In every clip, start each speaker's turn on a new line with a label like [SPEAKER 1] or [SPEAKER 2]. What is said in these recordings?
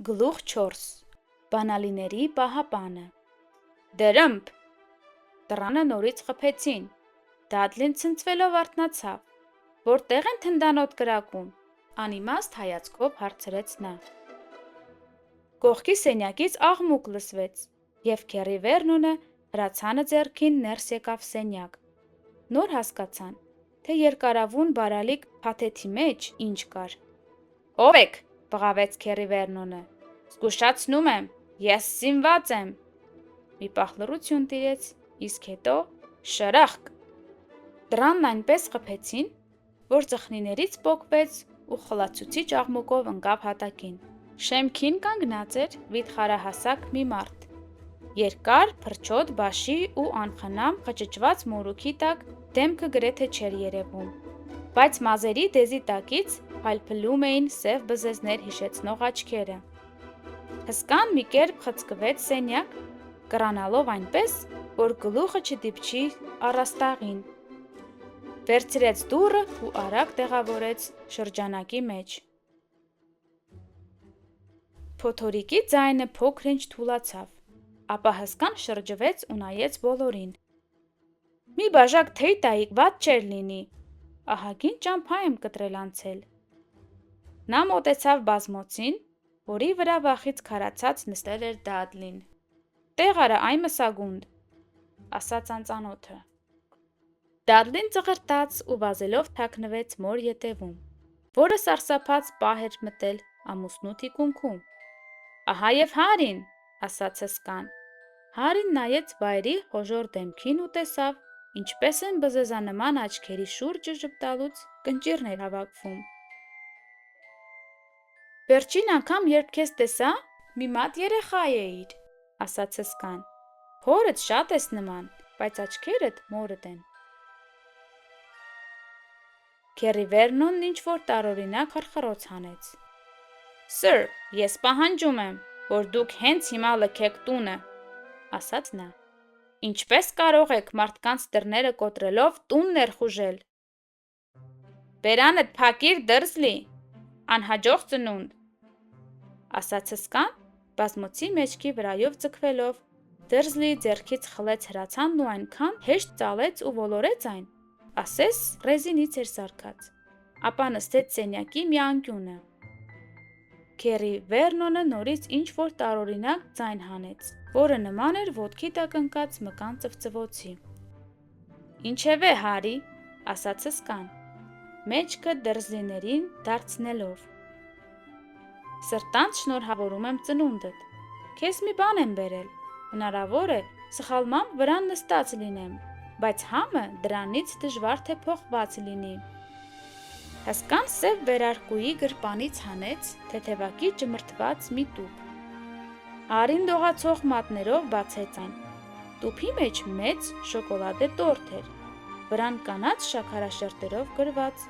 [SPEAKER 1] Գլուխ 4. Բանալիների պահապանը։ Դրըմփ։ Դռանը նորից խփեցին։ Դադլին ցնցվելով արթնացավ։ Որտեղ են թնդանոտ կրակում, անիմաստ հայացքով հարցրեց նա։ Կողքի սենյակից աղմուկ լսվեց, և Քերի Վերնոնը հրացանը ձեռքին ներս եկավ սենյակ։ Նոր հասկացան, թե երկարավուն բարալիկ փաթեթի մեջ ինչ կար։ Ո՞վ եք, բղավեց Քերի Վերնոնը։ Զգուշացնում եմ, ես սինված եմ։ Մի պահ լռություն տիրեց, իսկ հետո շրախկ։ Դռանն այնպես խփեցին, որ ծխնիներից պոկվեց ու խլացուցիչ աղմուկով ընկավ հատակին։ Շեմքին կանգնած էր վիթխարահասակ մի մարդ։ Երկար, փրչոտ բաշի ու անխնամ խճճված մորուքի տակ դեմքը գրեթե չէր երևում, բայց մազերի դեզի տակից փայլփլում էին սև բզեզներ հիշեցնող աչքերը։ Հսկան մի կերպ խցկվեց սենյակ, կռանալով այնպես, որ գլուխը չդիպչի առաստաղին։ Վերցրեց դուռը ու արագ տեղավորեց շրջանակի մեջ։ Փոթորիկի ձայնը փոքր-ինչ թուլացավ, ապա հսկան շրջվեց ու նայեց բոլորին։ Մի բաժակ թեյ տայիք, վատ չէր լինի, ահագին ճամփա եմ կտրել անցել։ Նա մոտեցավ բազմոցին, որի վրա վախից քարացած նստել էր Դադլին։ Տեղ արա այ մսագունդ, ասաց անծանոթը։ Դադլին ծղրտաց ու վազելով թաքնվեց մոր ետևում, որը սարսափած պահ էր մտել ամուսնու թիկունքում։ Ահա և Հարին, ասաց հսկան։ Հարին նայեց վայրի խոժոռ դեմքին ու տեսավ, ինչպես են բզեզանման աչքերի շուրջը ժպտալուց կնճիռներ հավաքվում։ Վերջին անգամ, երբ քեզ տեսա, մի մատ երեխա էիր, ասաց հսկան։ Հորդ շատ ես նման, բայց աչքերդ մորդ են։ Քերի Վերնոնն ինչ-որ տարօրինակ խրխրոց հանեց։ Սըր, ես պահանջում եմ, որ դուք հենց հիմա լքեք տունը, ասաց նա։ Ինչպես կարող եք մարդկանց դռները կոտրելով տուն ներխուժել։ Բերանդ փակիր, Դրզլի, անհաջող ծնունդ, ասաց հսկան, բազմոցի մեջքի վրայով ձգվելով։ Դրզլի ձեռքից խլեց հրացանն ու այնքան հեշտ ծալեց ու ոլորեց այն, ասես ռեզինից էր սարքած, ապա նստեց սենյակի մի անկյունը։ Քերի Վերնոնը նորից ինչ-որ տարօրինակ ձայն հանեց, որը նման էր ոտքի տակ ընկած մկան ծվծվոցի։ Ինչևէ, Հարի, ասաց հսկան, մեջքը Դրզլիներին դարձնելով։ Սրտանց շնորհավորում եմ ծնունդդ։ Քեզ մի բան եմ բերել, հնարավոր է սխալմամբ վրան նստած լինեմ, բայց համը դրանից դժվար թե փոխված լինի։ Հսկան սև վերարկուի գրպանից հանեց թեթևակի ճմրթված մի տուփ։ Հարին դողացող մատներով բացեց այն։ Տուփի մեջ մեծ շոկոլադե տորթ էր, վրան կանաչ շաքարաշերտերով գրված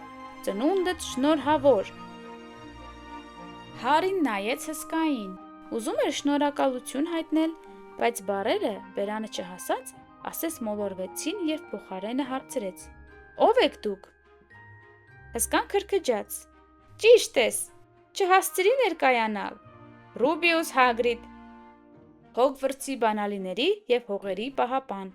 [SPEAKER 1] «Ծնունդդ շնորհավոր»։ Հարին նայեց հսկային, ուզում էր շնորհակալություն հայտնել, բայց բառերը բերանը չհասած, ասես մոլորվեցին և փոխարենը հարցրեց. Ո՞վ եք դուք։ Հսկան քրքջաց. Ճիշտ ես, չհասցրի ներկայանալ։ Ռուբիուս Հագրիդ, Հոգվրտսի բանալիների և հողերի պահապան։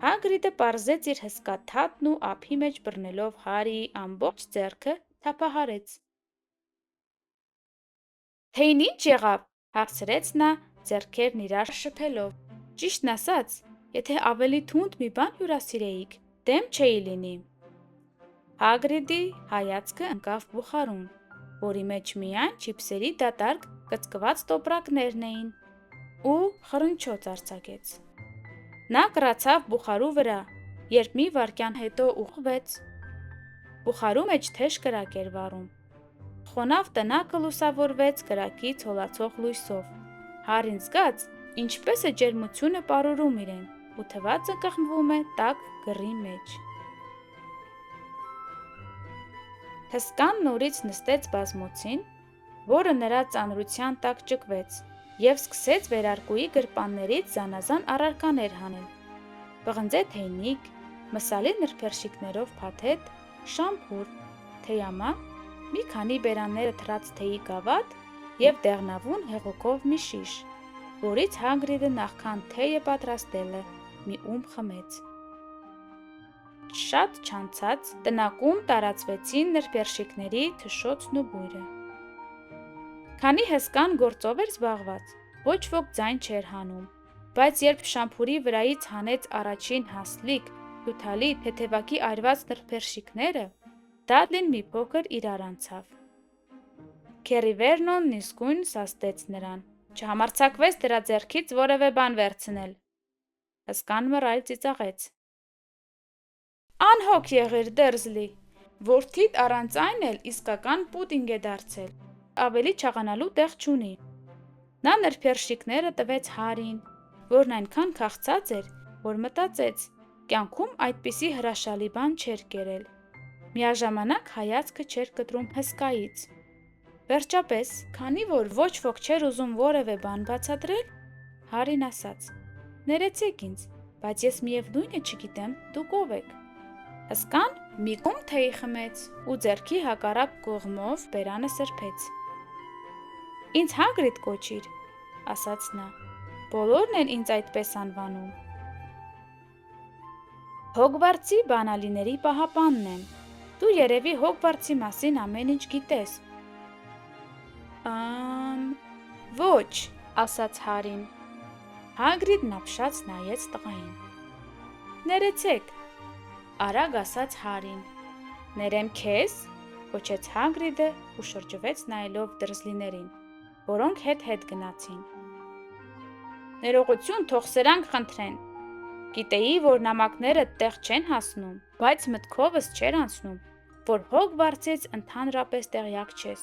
[SPEAKER 1] Հագրիդը պարզեց իր հսկա թաթն ու ափի մեջ բռնելով Հարիի ամբողջ ձեռքը թափահարեց։ Թեյն ինչ եղավ, հարցրեց նա ձեռքերն իրար շփելով։ Ճիշտն ասած, եթե ավելի թունդ մի բան հյուրասիրեիք, դեմ չէի լինի։ Հագրիդի հայացքը ընկավ բուխարուն, որի մեջ միայն չիփսերի դատարկ կծկված տոպրակներն էին, ու խռնչոց արձակեց։ Նա կռացավ բուխարու վրա, երբ մի վայրկյան հետո ուղղվեց։ Բուխարու մեջ թեժ կրակ էր վառում։ Խոնավ տնակը լուսավորվեց կրակից հոլացող լույսով։ Հարին զգաց, ինչպես է ջերմությունը պարուրում իրեն, ու թվացը կղմվում է տաք գրի մեջ։ Հսկան նորից նստեց բազմոցին, որը նրա ծանրության տակ ճկվեց, և սկսեց վերարկուի գրպաններից զանազան առարկաներ հանել։ Պղնձե թեյնիկ, մսալի նրբերշիկներով փաթեթ, շամփուր, թեյաման, մի քանի բերանները թրած թեյի գավաթ և դեղնավուն հեղուկով մի շիշ, որից Հագրիդը նախքան թեյը պատրաստելը մի խմեց։ Շատ չանցած տնակում տարածվեցին նրբերշիկների թշոցն ու բույրը։ Քանի հսկան գործով էր զբաղված, ոչ ոք ձայն չէր հանում, բայց երբ շամփուրի վրայից հանեց առաջին հասլիկ, հյութալի, թեթևակի այրված նրբերշիկները, Դադլին մի փոքր իրար անցավ։ Քերի Վերնոնն իսկույն սաստեց նրան, չհամարձակվեց դրա ձեռքից որևէ բան վերցնել։ Հսկան մռայլ ծիծաղեց։ Անհոգ եղիր, Դերզլի, որդիդ առանց այն էլ իսկական պուդինգ է դարձել, ավելի չաղանալու տեղ չունի։ Նա նրբերշիկները տվեց Հարին, որն այնքան քաղցած էր, որ մտածեց, կյանքում այդպիսի հրաշալի բան չէր կերել։ Միաժամանակ հայացքը չէր կտրում հսկայից։ Վերջապես, քանի որ ոչ ոք չէր ուզում որևէ բան բացատրել, Հարին ասաց. «Ներեցեք ինձ, բայց ես միևնույնը չգիտեմ, դուք ով եք»։ Հսկան մի կում թեյ խմեց ու ձեռքի հակառակ կողմով բերանը սրբեց։ «Ինձ Հագրիդ կոչիր», ասաց նա, «բոլորն են ինձ այդպես անվանում»։ Հոգվարցի բանալիների պահապանն եմ։ Դու երևի Հոգվարցի մասին ամեն ինչ գիտես։ Ոչ, ասաց Հարին։ Հագրիդն ապշած նայեց տղային։ Ներեցեք, արագ ասաց Հարին։ Ներեմ քեզ, կոչեց Հագրիդը ու շրջվեց նայելով դրզլիներին, որոնք հետ-հետ գնացին։ Ներողություն, թող սրանք խնդրեն։ Գիտեի, որ նամակները տեղ չեն հասնում, բայց մտքովս չէր անցնում, որ Հոգվարցից ընդհանրապես տեղյակ չես։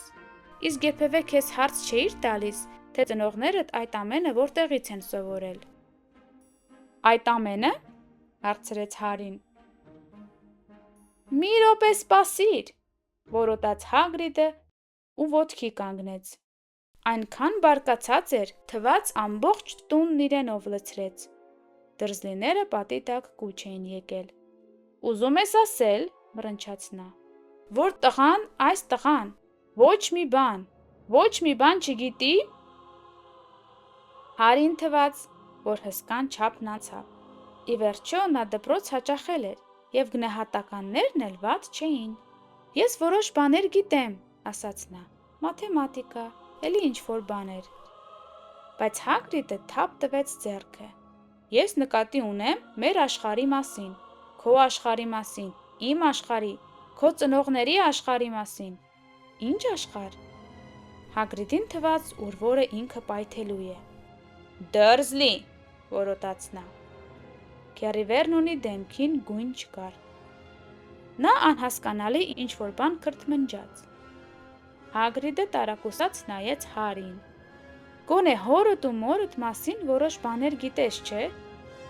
[SPEAKER 1] Իսկ երբևէ քեզ հարց չէիր տալիս, թե ծնողներդ այդ ամենը որտեղից են սովորել։ Այդ ամենը, հարցրեց Հարին։ Մի րոպե սպասիր, որոտաց Հագրիդը ու ոտքի կանգնեց։ Այնքան բարկացած էր, թվաց ամբողջ տունն իրենով լցրեց։ Դրզլիները պատի տակ կուչ էին եկել։ Ուզում ես ասել, մռնչաց նա, որ տղան, այս տղան, ոչ մի բան չգիտի։ Հարին թվաց, որ հսկան չափն անցավ։ Ի վերջո նա դպրոց հաճախել էր, և գնահատականներն էլ վատ չէին։ Ես որոշ բաներ գիտեմ, ասաց նա, մաթեմատիկա, էլի ինչ-որ բաներ։ Բայց Հագրիդը թափ տվեց ձեռքը։ Ես նկատի ունեմ մեր աշխարհի մասին, քո աշխարհի մասին, իմ աշխարհի, քո ծնողների աշխարհի մասին։ Ինչ աշխարհ։ Հագրիդին թվաց, ուր որը ինքը պայթելու է։ Դրզլի, որոտաց նա։ Քերի Վերնոնի դեմքին գույն չկար։ Նա անհասկանալի ինչ-որ բան քրթմնջաց։ Հագրիդը տարակուսած նայեց Հարին։ Գոնե հորդ ու մորդ մասին որոշ բաներ գիտես, չէ՞,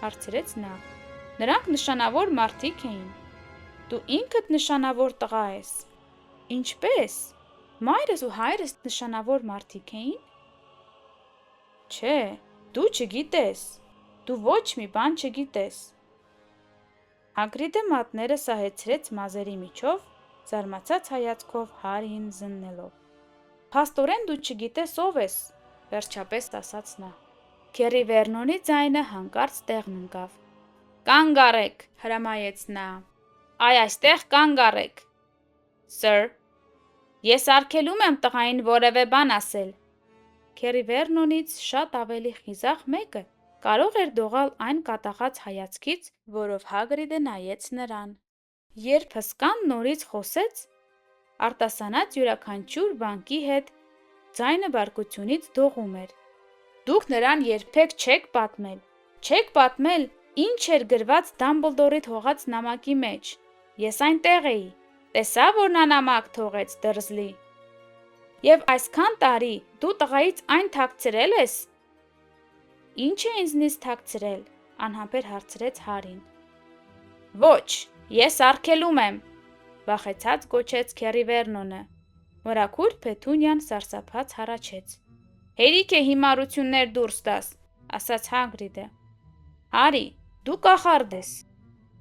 [SPEAKER 1] հարցրեց նա։ Նրանք նշանավոր մարդիկ էին։ Դու ինքդ նշանավոր տղա ես։ Ինչպե՞ս։ Մայրս ու հայրս նշանավոր մարդիկ էին։ Չէ, դու չգիտես։ Դու ոչ մի բան չգիտես։ Հագրիդը մատները սահեցրեց մազերի միջով, զարմացած հայացքով Հարիին զննելով։ Փաստորեն դու չգիտես ով ես, վերջապես ասաց նա։ Քերի Վերնոնի ձայնը հանկարծ տեղն ընկավ։ Կանգ առեք, հրամայեց նա։ Այ այստեղ կանգ առեք։ Սըր, ես արգելում եմ տղային որևէ բան ասել։ Քերի Վերնոնից շատ ավելի խիզախ մեկը կարող էր դողալ այն կատաղած հայացքից, որով Հագրիդը նայեց նրան։ Երբ հսկան նորից խոսեց, արտասանած յուրաքանչյուր բանկի հետ ձայնը բարկությունից դողում էր։ Դուք նրան երբեք չեք պատմել, ինչ էր գրված Դամբլդորի թողած նամակի մեջ։ Ես այնտեղ էի, տեսա, որ նա նամակ թողեց, Դրզլի։ Եվ այսքան տարի դու տղայից այն թաքցրել ես։ Ինչ է ինձնից թաքցրել, անհամբեր հարցրեց Հարին։ Ոչ, ես արգելում եմ, վախեցած գոչեց Քերի Վերնոնը։ Մորաքուր Փեթունյան սարսափած հառաչեց։ Հերիք է հիմարություններ դուրս տաս, ասաց Հագրիդը։ Հարի, դու կախարդ ես։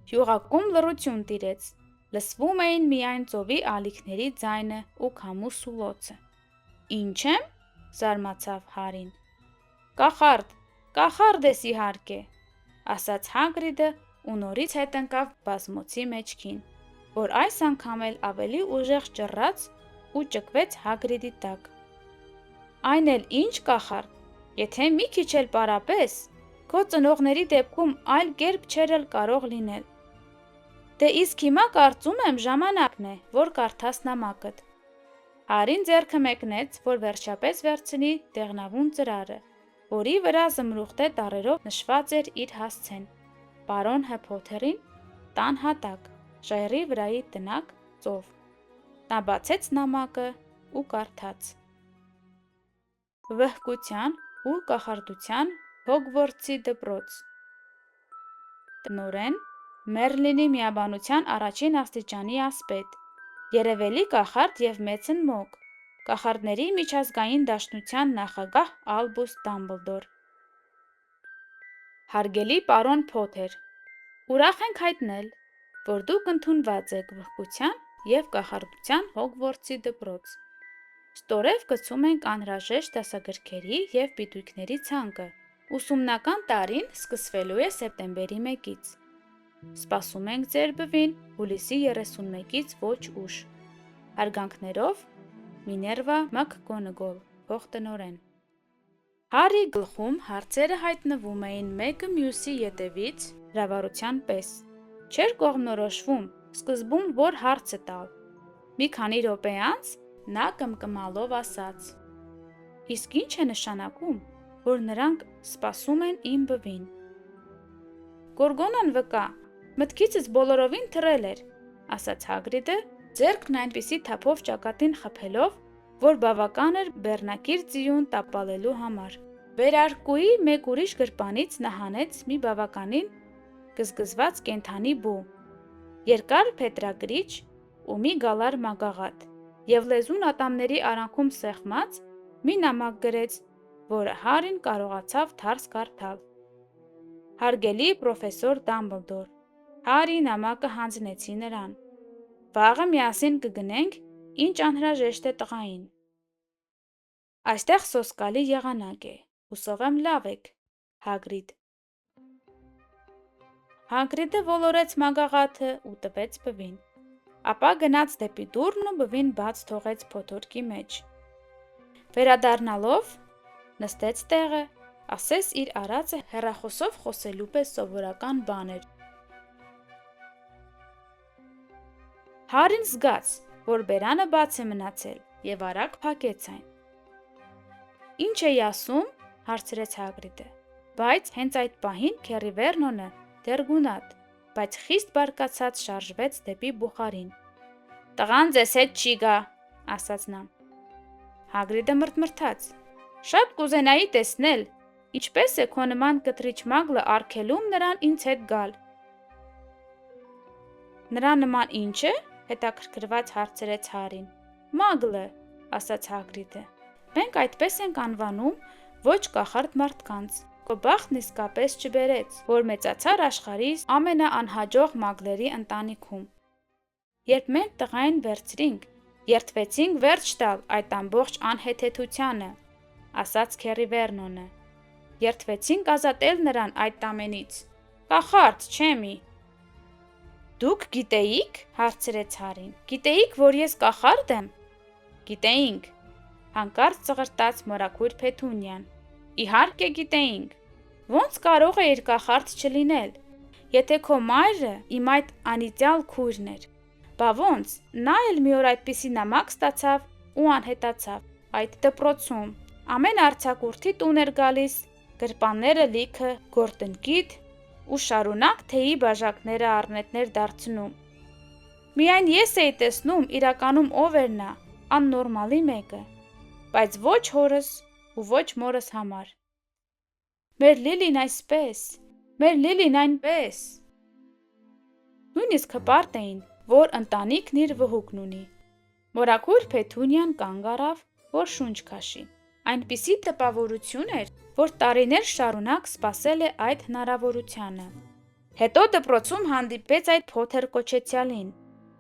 [SPEAKER 1] Հյուղակում լռություն տիրեց, լսվում էին միայն ծովի ալիքների ձայնը ու քամու սուլոցը։ Ինչ եմ, զարմացավ Հարին։ Կախարդ ես իհարկե, ասաց Հագրիդը ու նորից հետ ընկավ բազմոցի մեջքին, որ այս անգամ էլ ավելի ուժեղ ճռռաց ու ճկվեց Հագրիդի տակ։ Այն էլ ինչ կախարդ, եթե մի քիչ էլ պարապես, քո ծնողների դեպքում այլ կերպ չէր էլ կարող լինել։ Դե իսկ հիմա կարծում եմ ժամանակն է, որ կարդաս նամակդ։ Հարին ձեռքը մեկնեց, որ վերջապես վերցնի դեղնավուն ծրարը, որի վրա զմրուխտե տառերով նշված էր իր հասցեն. Պարոն Հ. Փոթերին, տան հատակ, ժայռի վրայի տնակ, ծով։ Նա բացեց նամակը ու կարդաց. Վհկության ու կախարդության Հոգվորտսի դպրոց։ Տնօրեն Մերլինի միաբանության առաջին աստիճանի ասպետ, երևելի կախարդ և մեծն մոգ, կախարդների միջազգային դաշնության նախագահ Ալբուս Դամբլդոր։ Հարգելի պարոն Փոթեր, ուրախ ենք հայտնել, որ դուք ընդունված եք վհկության և կախարդության Հոգվորտսի դպրոց։ Ստորև գցում ենք անհրաժեշտ դասագրքերի և պիտույքների ցանկը։ Ուսումնական տարին սկսվելու է սեպտեմբերի 1-ից։ Սպասում ենք ձեր բվին հուլիսի 31-ից ոչ ուշ։ Հարգանքներով Միներվա Մակգոնագոլ, փոխտնօրեն։ Հարի գլխում հարցերը հայտնվում էին մեկը մյուսի ետևից հրավառության պես։ Չէր կողմնորոշվում սկզբում որ հարցը տալ։ Մի քանի րոպե անց նա կմկմալով ասաց. Իսկ ինչ է նշանակում, որ նրանք սպասում են իմ բվին։ Գորգոնան վկա, մտքիցս բոլորովին թռել էր, ասաց Հագրիդը, ձեռքն այնպիսի թափով ճակատին խփելով, որ բավական էր բեռնակիր ծիյուն տապալելու համար։ Վերարկուի մեկ ուրիշ գրպանից նա հանեց մի բավականին գզգզված կենդանի բու, երկար փետրագրիչ ու մի գալար մագաղաթ, և լեզուն ատամների արանքում սեղմած մի նամակ գրեց, որը Հարին կարողացավ թարս կարդալ. Հարգելի պրոֆեսոր Դամբլդոր, Հարի նամակը հանձնեցի նրան։ Վաղը միասին կգնենք, ինչ անհրաժեշտ է տղային։ Այստեղ սոսկալի եղանակ է, հուսով եմ լավ եք, Հագրիդ։ Հագրիդը ոլորեց մագաղաթը ու տվեց բվին, ապա գնաց դեպի դուռն ու բվին բաց թողեց փոթորկի մեջ։ Վերադառնալով նստեց տեղը, ասես իր արածը հեռախոսով խոսելու պես սովորական բան էր։ Հարին զգաց, որ բերանը բաց է մնացել և արագ փակեց այն։ Ինչ էի ասում, հարցրեց Հագրիդը, բայց հենց այդ պահին Քերի Վերնոնը դեռ գունատ, բայց խիստ բարկացած շարժվեց դեպի բուխարին։ Տղան ձեզ հետ չի գա, ասաց նա։ Հագրիդը մռթմռթաց։ Շատ կուզենայի տեսնել, ինչպես է քո նման կտրիչ մագլը արգելում նրան ինձ հետ գալ։ Նրա նման ինչ է, հետաքրքրված հարցրեց Հարին։ Մագլը, ասաց Հագրիդը։ Մենք այդպես ենք անվանում ոչ կախարդ մարդկանց։ Քո բախտն իսկապես չբերեց, որ մեծացար աշխարհի ամենաանհաջող մագլերի ընտանիքում։ Երբ մենք տղային վերցրինք, երդվեցինք վերջ տալ այդ ամբողջ անհեթեթությանը, ասաց Քերի Վերնոնը։ Երդվեցինք ազատել նրան այդ ամենից։ Կախարդ չեմի։ Դուք գիտեիք, հարցրեց Հարին։ Գիտեիք, որ ես կախարդ եմ։ Գիտեինք, հանկարծ ծղրտաց մորաքույր Փեթունիան։ Իհարկե գիտեինք։ Ոնց կարող է իր կախարդ չլինել, եթե քո մայրը իմ այդ անիծյալ քույրն էր։ Բա ոնց, նա էլ մի օր այդպիսի նամակ ստացավ ու անհետացավ այդ դպրոցում։ Ամեն արձակուրդի տուն էր գալիս, գրպանները լիքը գործընկիթ ու շարունակ թեյի բաժակները առնետներ դարձնում։ Միայն ես էի տեսնում իրականում ով էր նա, աննորմալի մեկը, բայց ոչ հորս ու ոչ մորս համար։ Մեր Լիլին այսպես, մեր Լիլին այնպես։ Նույնիսկ հպարտ էին, որ ընտանիքն իր վհուկն ունի։ Մորաքույր Փեթունիան կանգ առավ, որ շունչ քաշի։ Այնպիսի տպավորություն էր, որ տարիներ շարունակ սպասել է այդ հնարավորությանը։ Հետո դպրոցում հանդիպեց այդ Փոթեր կոչեցյալին։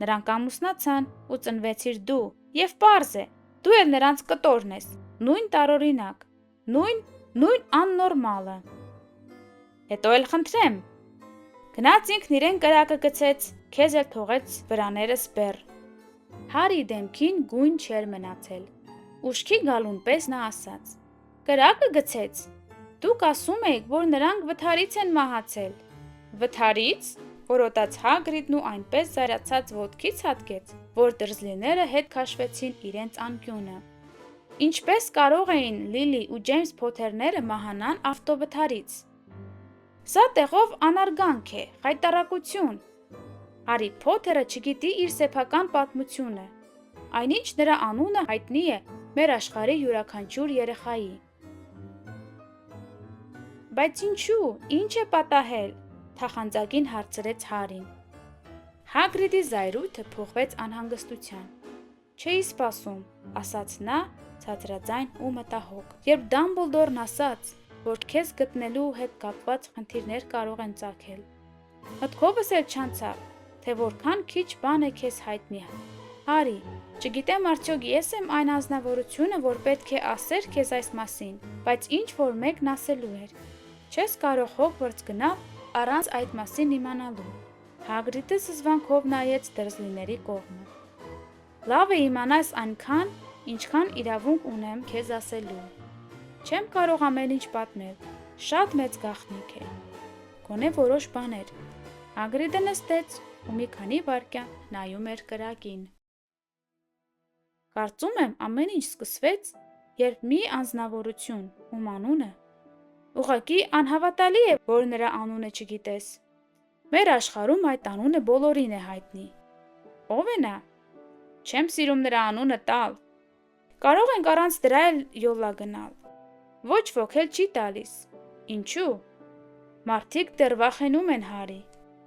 [SPEAKER 1] Նրանք ամուսնացան ու ծնվեցիր դու, և պարզ է, դու էլ նրանց կտորն ես։ նույն տարօրինակ, նույն աննորմալը։ Հետո էլ խնդրեմ։ Գնաց ինքն իրեն կրակը գցեց, քեզ էլ թողեց վրաներս բեռ։ Հարի դեմքին գույն չէր մնացել։ Ուշքի գալուն պես նա ասաց. Կրակը գցեց։ Դուք ասում եք, որ նրանք վթարից են մահացել։ Վթարից? Որոտաց Հագրիդն ու այնպես զայրացած ոտքից հատկեց, որ դրզլիները հետ քաշվեցին իրենց անկյունը։ Ինչպես կարող էին Լիլի ու Ջեյմս Փոթերները մահանան ավտովթարից։ Սա տեղով անարգանք է, խայտառակություն։ Հարի Փոթերը չգիտի իր սեփական պատմությունը, այնինչ նրա անունը հայտնի է մեր աշխարհի յուրաքանչյուր երեխայի։ Բայց ինչու, ինչ է պատահել, թախանձագին հարցրեց Հարին։ Հագրիդի զայրույթը փոխվեց անհանգստության։ Չէի սպասում, ասաց նա, ցածրաձայն ու մտահոգ, երբ Դամբլդորն ասաց, որ քեզ գտնելու հետ կապված խնդիրներ կարող են ծագել։ Մտքովս էլ չանցավ, թե որքան քիչ բան է քեզ հայտնի։ Հարի, չգիտեմ արդյոք ես եմ այն անձնավորությունը, որ պետք է ասեր քեզ այս մասին, բայց ինչ որ մեկն ասելու էր։ Չես կարող Հոգվարթս գնալ առանց այդ մասին իմանալու։ Հագրիդը զզվանքով նայեց դրզլիների կողմը։ Լավ է իմանաս այնքան, ինչքան իրավունք ունեմ քեզ ասելու։ Չեմ կարող ամեն ինչ պատմել, շատ մեծ գաղտնիք է։ Գոնե որոշ բաներ։ Հագրիդը նստեց ու մի քանի վայրկյան նայում էր կրակին։ Կարծում եմ ամեն ինչ սկսվեց, երբ մի անձնավորություն, ում անունը ուղղակի անհավատալի է, որ նրա անունը չգիտես։ Մեր աշխարհում այդ անունը բոլորին է հայտնի։ Ո՞վ է նա։ Չեմ սիրում նրա անունը տալ։ Կարող ենք առանց դրա էլ յոլա գնալ։ Ոչ ոք էլ չի տալիս։ Ինչու։ Մարդիկ դեռ վախենում են Հարի։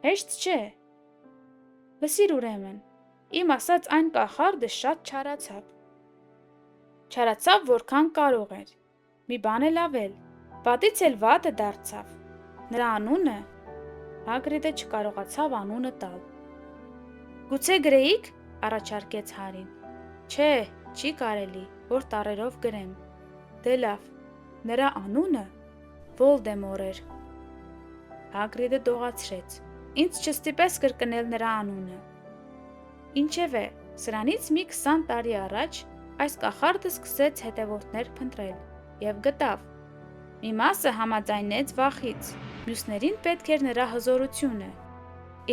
[SPEAKER 1] Հեշտ չէ։ Լսիր ուրեմն, իմ ասած այն կախարդը շատ չարացավ։ Չարացավ որքան կարող էր։ Մի բան էլ ավել, պատից էլ վատը դարձավ։ Նրա անունը Հագրիդը չկարողացավ անունը տալ։ Գուցե գրեիք, առաջարկեց Հարին։ Չէ, չի կարելի, որ տառերով գրեմ։ Դե լավ, նրա անունը Վոլդեմոր էր։ Հագրիդը դողացրեց։ Ինձ չստիպես կրկնել նրա անունը։ Ինչևէ, սրանից մի 20 տարի առաջ այս կախարդը սկսեց հետևորդներ փնտրել եւ գտավ։ Մի մասը համաձայնեց վախից, մյուսներին պետք էր նրա հզորությունը։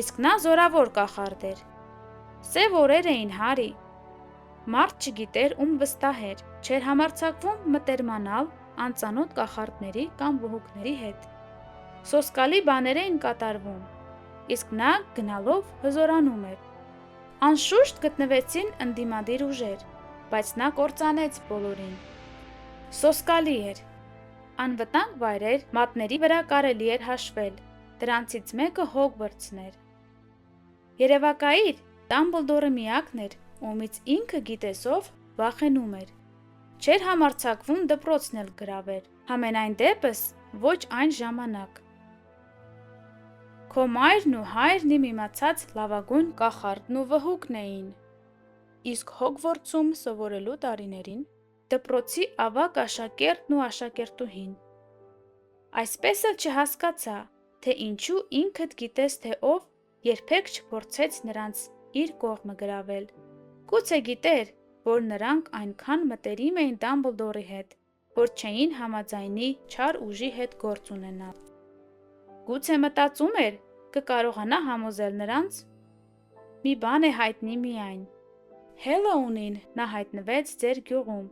[SPEAKER 1] Իսկ նա զորավոր կախարդ էր։ Սև օրեր էին, Հարի։ Մարդ չգիտեր ում վստահեր, չէր համարձակվում մտերմանալ անծանոթ կախարդների կամ վհուկների հետ։ Սոսկալի բաներ էին կատարվում, իսկ նա գնալով հզորանում էր։ Անշուշտ գտնվեցին ընդդիմադիր ուժեր, բայց նա կործանեց բոլորին։ Սոսկալի էր։ Անվտանգ վայրեր մատների վրա կարելի էր հաշվել, դրանցից մեկը Հոգվարթսն էր։ Երևակայիր, Դամբլդորը միակն էր, ումից ինքը գիտեսով վախենում էր։ Չէր համարձակվում դպրոցն էլ գրավել, համենայն դեպս ոչ այն ժամանակ։ Քո մայրն ու հայրն իմ իմացած լավագույն կախարդն ու վհուկն էին։ Իսկ Հոգվարթսում սովորելու տարիներին դպրոցի ավագ աշակերտն ու աշակերտուհին։ Այսպես էլ չհասկացա, թե ինչու ինքդ գիտես, թե ով երբեք չփորձեց նրանց իր կողմը գրավել։ Գուցե գիտեր, որ նրանք այնքան մտերիմ էին Դամբլդորի հետ, որ չէին համաձայնի չար ուժի հետ գործ ունենալ։ Գուցե մտածում էր, կկարողանա համոզել նրանց։ Մի բան է հայտնի միայն։ Հելլոուինին նա հայտնվեց ձեր գյուղում,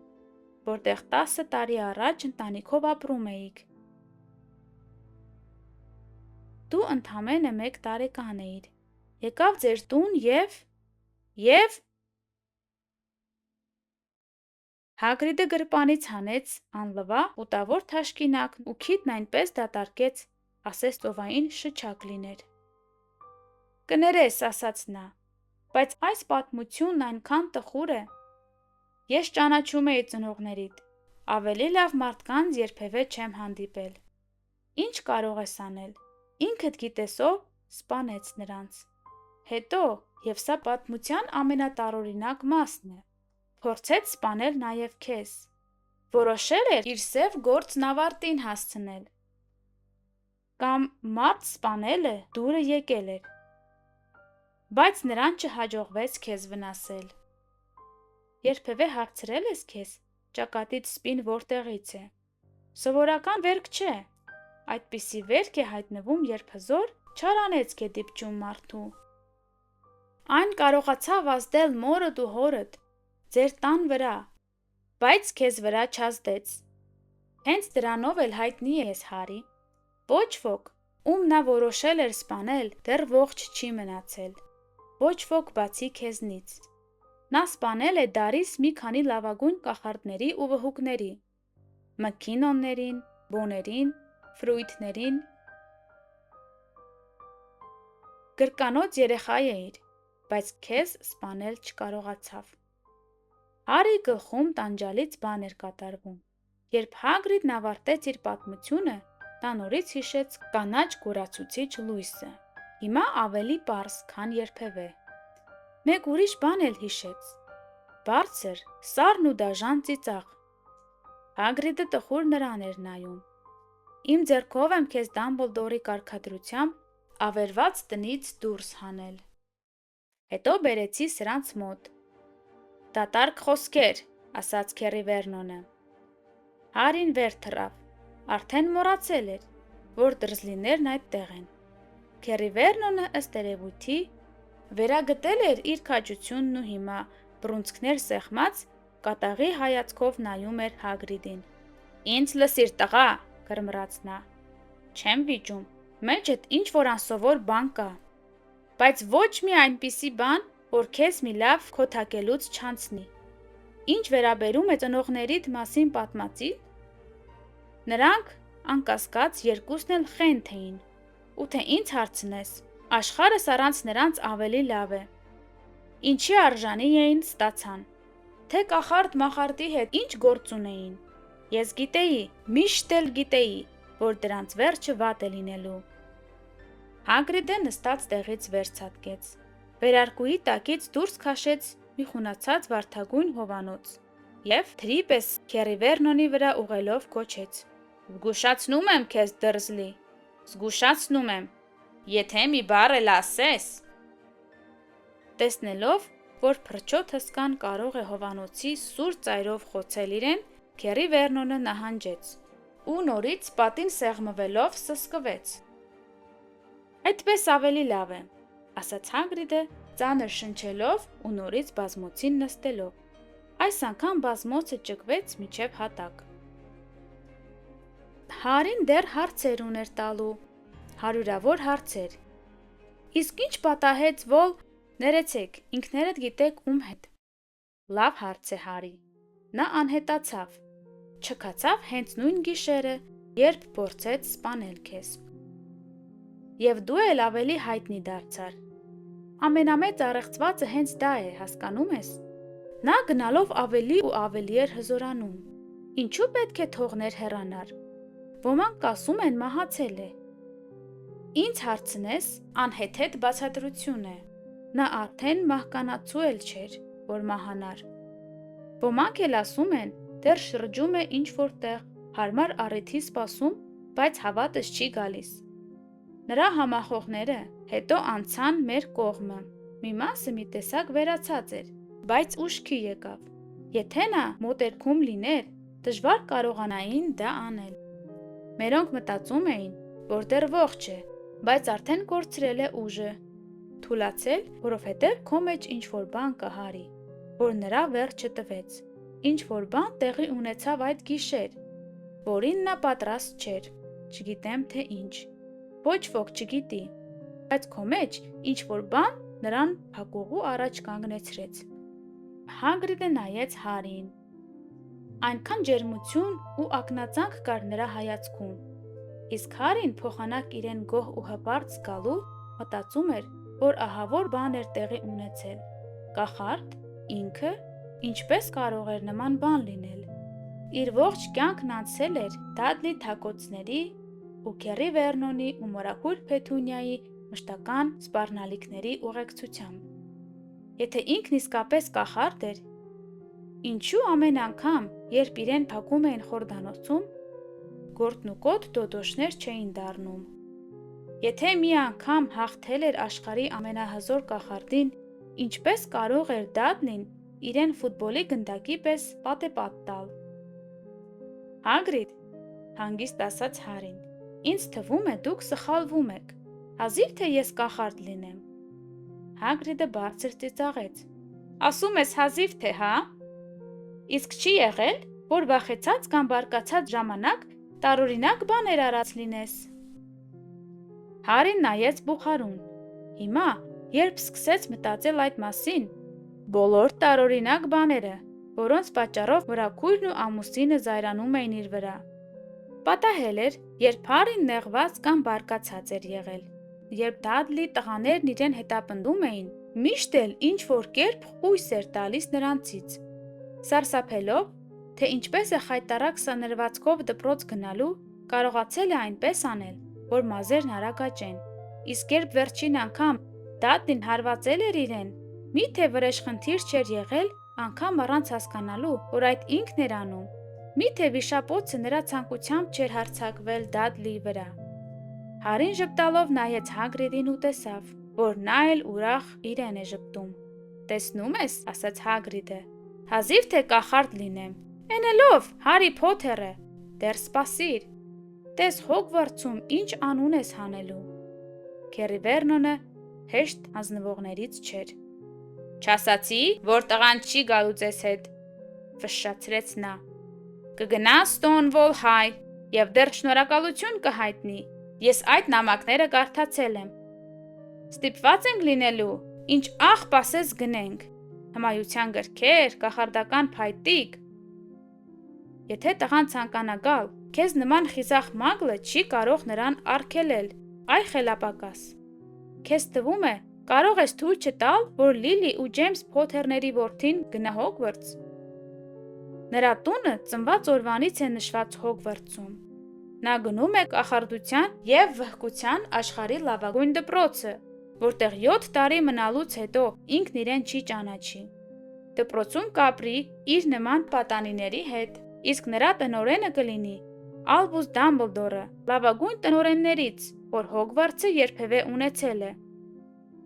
[SPEAKER 1] որտեղ 10 տարի առաջ ընտանիքով ապրում էիք։ Դու ընդամենը 1 տարեկան էիր։ Եկավ ձեր տուն և Հագրիդը գրպանից հանեց անլվա ուտավոր թաշկինակն ու քիթն այնպես դատարկեց, ասես ծովային շչակ լիներ։ Կներես, ասաց նա, բայց այս պատմությունն այնքան տխուր է։ Ես ճանաչում էի ծնողներիդ, ավելի լավ մարդկանց երբևէ չեմ հանդիպել։ Ինչ կարող ես անել։ Ինքդ գիտես ով սպանեց նրանց։ Հետո, եւ սա պատմության ամենատարօրինակ մասն է, փորձեց սպանել նաև քեզ։ որոշել էր իր սև գործն ավարտին հասցնել։ Կամ մարդ սպանելը դուրը եկել էր, բայց նրան չհաջողվեց քեզ վնասել։ Երբևէ հարցրել ես քեզ, ճակատիդ սպին որտեղից է։ Սովորական վերք չէ, այդպիսի վերք է հայտնվում, երբ հզոր չարանեցք է դիպչում մարդու։ Այն կարողացավ ազդել մորդ ու հորդ, ձեր տան վրա, բայց քեզ վրա չազդեց։ Հենց դրանով էլ հայտնի ես Հարի։ Ոչ ոք, ում նա որոշել էր սպանել, դեռ ողջ չի մնացել։ Ոչ ոք բացի քեզնից։ Նա սպանել է Դարիս մի քանի լավագույն կախարդների ու վհուկների, մքինոններին, բոներին, ֆրույթներին։ Գրկանոց երեխա էիր, բայց քեզ սպանել չկարողացավ։ Հարի գլխում տանջալից բան էր կատարվում։ Երբ Հագրիդն ավարտեց իր պատմությունը, նա նորից հիշեց կանաչ կուրացուցիչ լույսը, հիմա ավելի պարզ, քան երբևէ։ Մեկ ուրիշ բան էլ հիշեց։ Բարձր, սառն ու դաժան ծիծաղ։ Հագրիդը տխուր նրան էր նայում։ Իմ ձեռքով եմ քեզ Դամբլդորի կարգադրությամբ ավերված տնից դուրս հանել։ Հետո բերեցի սրանց մոտ։ Դատարկ խոսքեր, ասաց Քերի Վերնոնը։ Հարին վեր թռավ, արդեն մոռացել էր, որ դրզլիներն այդտեղ են։ Քերի Վերնոնը ըստ երևույթի վերագտել էր իր քաջությունն ու հիմա բռունցքներ սեղմած կատաղի հայացքով նայում էր Հագրիդին։ Ինձ լսիր տղա, գրմռաց նա։ Չեմ վիճում, մեջդ ինչ որ անսովոր բան կա, բայց ոչ մի այնպիսի բան, որ քեզ մի լավ քոթակելուց չանցնի։ Ինչ վերաբերում է ծնողներիդ մասին պատմածին, նրանք անկասկած երկուսն էլ խենթ էին, ու թե ինձ հարցնես, աշխարհս առանց նրանց ավելի լավ է։ Ինչի արժանի էին ստացան, թե կախարդ-մախարդի հետ ինչ գործ ունեին։ Ես գիտեի, միշտ էլ գիտեի, որ դրանց վերջը վատ է լինելու։ Հագրիդը նստած տեղից վերցատկեց, վերարկուի տակից դուրս քաշեց մի խունացած վարդագույն հովանոց և թրի պես Քերի Վերնոնի վրա ուղղելով գոչեց. Զգուշացնում եմ քեզ դրզլի, զգուշացնում եմ, եթե մի բառ էլ ասես։ Տեսնելով, որ փրչոտ հսկան կարող է հովանոցի սուր ծայրով խոցել իրեն, Քերի Վերնոնը նահանջեց ու նորից պատին սեղմվելով սսկվեց։ Այդպես ավելի լավ է, ասաց Հագրիդը, ծանր շնչելով ու նորից բազմոցին նստելով։ Այս անգամ բազմոցը ճկվեց մինչև հատակ։ Հարին դեռ հարցեր ուներ տալու, հարյուրավոր հարցեր։ Իսկ ինչ պատահեց ներեցեք, ինքներդ գիտեք ում հետ։ Լավ հարց է, Հարի։ Նա անհետացավ, չքացավ հենց նույն գիշերը, երբ փորձեց սպանել քեզ։ Եվ դու էլ ավելի հայտնի դարձար։ Ամենամեծ առեղծվածը հենց դա է, հասկանում ես։ Նա գնալով ավելի ու ավելի էր հզորանում։ Ինչու պետք է թողներ հեռանար։ Ոմանք ասում են մահացել է։ Ինձ հարցնես, անհեթեթ բացատրություն է։ Նա արդեն մահկանացու էլ չէր, որ մահանար։ Ոմանք էլ ասում են, դեռ շրջում է ինչ-որ տեղ, հարմար առիթի սպասում, բայց հավատս չի գալիս։ Նրա համախոհները հետո անցան մեր կողմը, մի մասը մի տեսակ վերացած էր, բայց ուշքի եկավ։ Եթե նա մոտերքում լիներ, դժվար կարողանային դա անել։ Մերոնք մտածում էին, որ դեռ ողջ է, բայց արդեն կորցրել է ուժը։ Թուլացել, որովհետև քո մեջ ինչ-որ բան կա, Հարի, որ նրա վերջը տվեց։ Ինչ-որ բան տեղի ունեցավ այդ գիշեր, որին նա պատրաստ չէր, չգիտեմ թե ինչ։ Ոչ ոք չգիտի, բայց քո մեջ ինչ-որ բան նրան փակուղու առաջ կանգնեցրեց։ Հագրիդը նայեց Հարիին։ Այնքան ջերմություն ու ակնածանք կար նրա հայացքում, իսկ Հարին փոխանակ իրեն գոհ ու հպարտ զգալու, մտածում էր, որ ահավոր բան էր տեղի ունեցել։ Կախարդ, ինքը, ինչպես կարող էր նման բան լինել։ Իր ողջ կյանքն անցել էր Դադլի թակոցների ու Քերի Վերնոնի ու մորաքույր Փեթունիայի մշտական սպառնալիքների ուղեկցությամբ։ Եթե ինքն իսկապես կախարդ էր, ինչու ամեն անգամ, երբ իրեն փակում էին խորդանոցում, գործն ու կոտ դոդոշներ չէին դառնում։ Եթե մի անգամ հաղթել էր աշխարհի ամենահզոր կախարդին, ինչպես կարող էր Դադլին իրեն ֆուտբոլի գնդակի պես պատեպատ տալ։ Հագրիդ, հանգիստ ասաց Հարին, ինձ թվում է դուք սխալվում եք, հազիվ թե ես կախարդ լինեմ։ Հագրիդը բարձր ծիծաղեց։ Ասում ես հազիվ թե, հա? Իսկ չի եղել, որ վախեցած կամ բարկացած ժամանակ տարօրինակ բաներ արած լինես։ Հարին նայեց բուխարուն։ Հիմա, երբ սկսեց մտածել այդ մասին, բոլոր տարօրինակ բաները, որոնց պատճառով վրաքույրն ու ամուսինը զայրանում էին իր վրա։ Պատահել էր, երբ Հարին նեղված կամ բարկացած էր եղել, երբ Դադլի տղաներն իրեն հետապնդում էին, միշտ էլ ինչ-որ կերպ խույս էր տալիս նրանցից։ Սարսափելով, թե ինչպես է խայտառակ սանրվածքով դպրոց գնալու, կարողացել է այնպես անել, որ մազերն արագ աճեն, իսկ երբ վերջին անգամ Դադլին հարվածել էր իրեն, միթե վրեժխնդիր չէր եղել, անգամ առանց հասկանալու, որ այդ ինքն էր անում, միթե վիշապոցը նրա ցանկությամբ չէր հարձակվել Դադլիի վրա։ Հարին ժպտալով նայեց Հագրիդին ու տեսավ, որ նա էլ ուրախ իրեն է ժպտում։ Տեսնում ես, ասաց Հագրիդը, հազիվ թե կախարդ լինեմ։ Էնելով, Հարի Փոթերը, դեռ սպասիր։ Տես Հոգվարցում ինչ անուն ես հանելու։ Քերի Վերնոնը հեշտ հանձնվողներից չէր։ Չասացի, որ տղան չի գալու ձեզ հետ, ֆշշացրեց նա։ Կգնա Ստոնվոլ Հայ եւ դեռ շնորհակալություն կհայտնի։ Ես այդ նամակները կարդացել եմ։ Ստիպված ենք լինելու, ինչ աղբ ասես գնենք։ Հմայության գրքեր, կախարդական փայտիկ։ Եթե տղան ցանկանա գալ, քեզ նման խիզախ մագլը չի կարող նրան արգելել, այ խելապակաս։ Քեզ թվում է, կարող ես թույլ չտալ, որ Լիլի ու Ջեյմս Փոթերների որդին գնա Հոգվարց։ Նրա տունը ծնված օրվանից է նշված Հոգվարցում։ Նա գնում է կախարդության եւ վհկության աշխարհի լավագույն դպրոցը, որտեղ 7 տարի մնալուց հետո ինքն իրեն չի ճանաչի։ Դպրոցում կապրի իր նման պատանիների հետ, իսկ նրա տնօրենը կլինի Ալբուս Դամբլդորը, լավագույն տնօրեններից, որ Հոգվարցը երբևէ ունեցել է։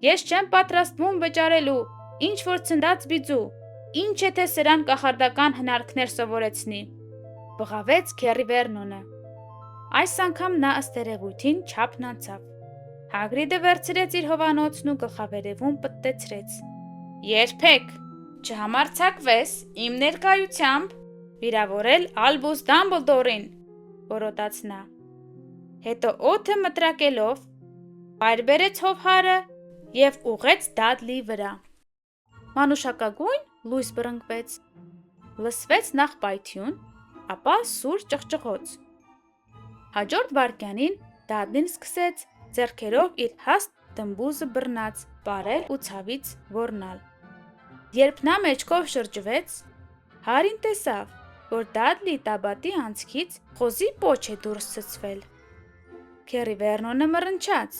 [SPEAKER 1] Ես չեմ պատրաստվում վճարելու, ինչ որ ցնդած բիձու, ինչ է թե սրան կախարդական հնարքներ սովորեցնի, բղավեց Քերի Վերնոնը։ Այս անգամ նա ըստ երևույթին չափն անցավ։ Հագրիդը վերցրեց իր հովանոցն ու գլխավերևում պտտեցրեց։ Երբեք չհամարձակվես իմ ներկայությամբ վիրավորել Ալբուս Դամբլդորին, որոտաց նա։ Հետո օդը մտրակելով վայր բերեց հովհարը և ուղեց Դադլիի վրա։ Մանուշակագույն լույս բռնկվեց, լսվեց նախ պայթյուն, ապա սուր ճղճղոց։ Հաջորդ վայրկյանին Դադլին սկսեց ձեռքերով իր հաստ դմբուզը բռնած պարել ու ցավից ոռնալ։ Երբ նա մեջքով շրջվեց, Հարին տեսավ, որ Դադլիի տաբատի անցքից խոզի պոչ է դուրս ցցվել։ Քերի Վերնոնը մռնչաց։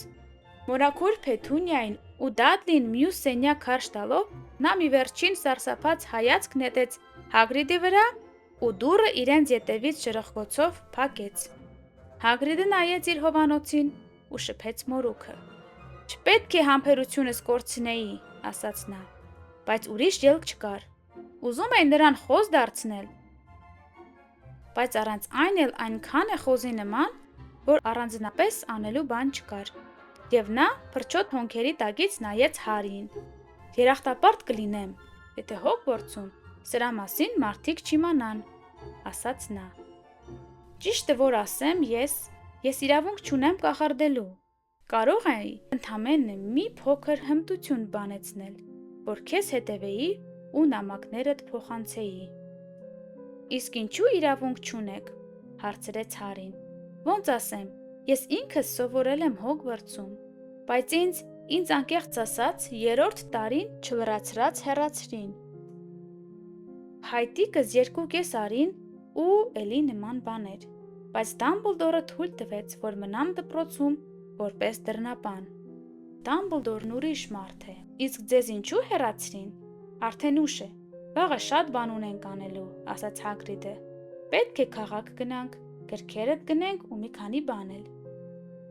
[SPEAKER 1] Մորաքույր Փեթունիային ու Դադլին մյուս սենյակ քարշ տալով, նա մի վերջին սարսափած հայացք նետեց Հագրիդի վրա ու դուռը իրենց ետևից շրխկոցով փակեց։ Հագրիդը նայեց իր հովանոցին ու շփեց մորուքը։ Չպետք է համբերությունս կորցնեի, ասաց նա, բայց ուրիշ ելք չկար։ Ուզում էի նրան խոզ դարձնել, բայց առանց այն էլ այնքան է խոզի նման, որ առանձնապես անելու բան չկար։ Եվ նա փրչոտ հոնքերի տակից նայեց Հարիին։ Երախտապարտ կլինեմ, եթե Հոգվարցում սրա մասին մարդիկ չիմանան, ասաց նա։ Ճիշտը որ ասեմ, ես իրավունք չունեմ կախարդելու։ Կարող էի ընդամենը մի փոքր հմտություն բանեցնել, որ քեզ հետևեի ու նամակներդ փոխանցեի։ Իսկ ինչու իրավունք չունեք, հարցրեց Հարին։ Ոնց ասեմ, ես ինքս սովորել եմ Հոգվարցում, բայց ինձ անկեղծ ասած 3-րդ տարին չլրացրած հեռացրին։ Հայտիկս 2.5 արին ու էլի նման բաներ, բայց Դամբլդորը թույլ տվեց, որ մնամ դպրոցում որպես դռնապան։ Դամբլդորն ուրիշ մարդ է, իսկ ձեզ ինչու հեռացրին, արդեն ուշ է, Վաղը շատ բան ունենք անելու, ասաց Հագրիդը։ Պետք է քաղաք գնանք, գրքերդ գնենք ու մի քանի բան էլ։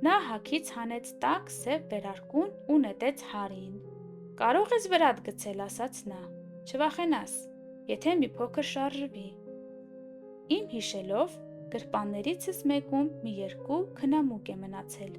[SPEAKER 1] Նա հագից հանեց տաք սև վերարկուն ու նետեց Հարիին։ Կարող ես վրատ գցել, ասաց նա։ Չվախենաս, եթե մի փոքր շարժվի։ Իմ հիշելով, գրպաններիցս մեկում մի երկու քնամուկ է մնացել։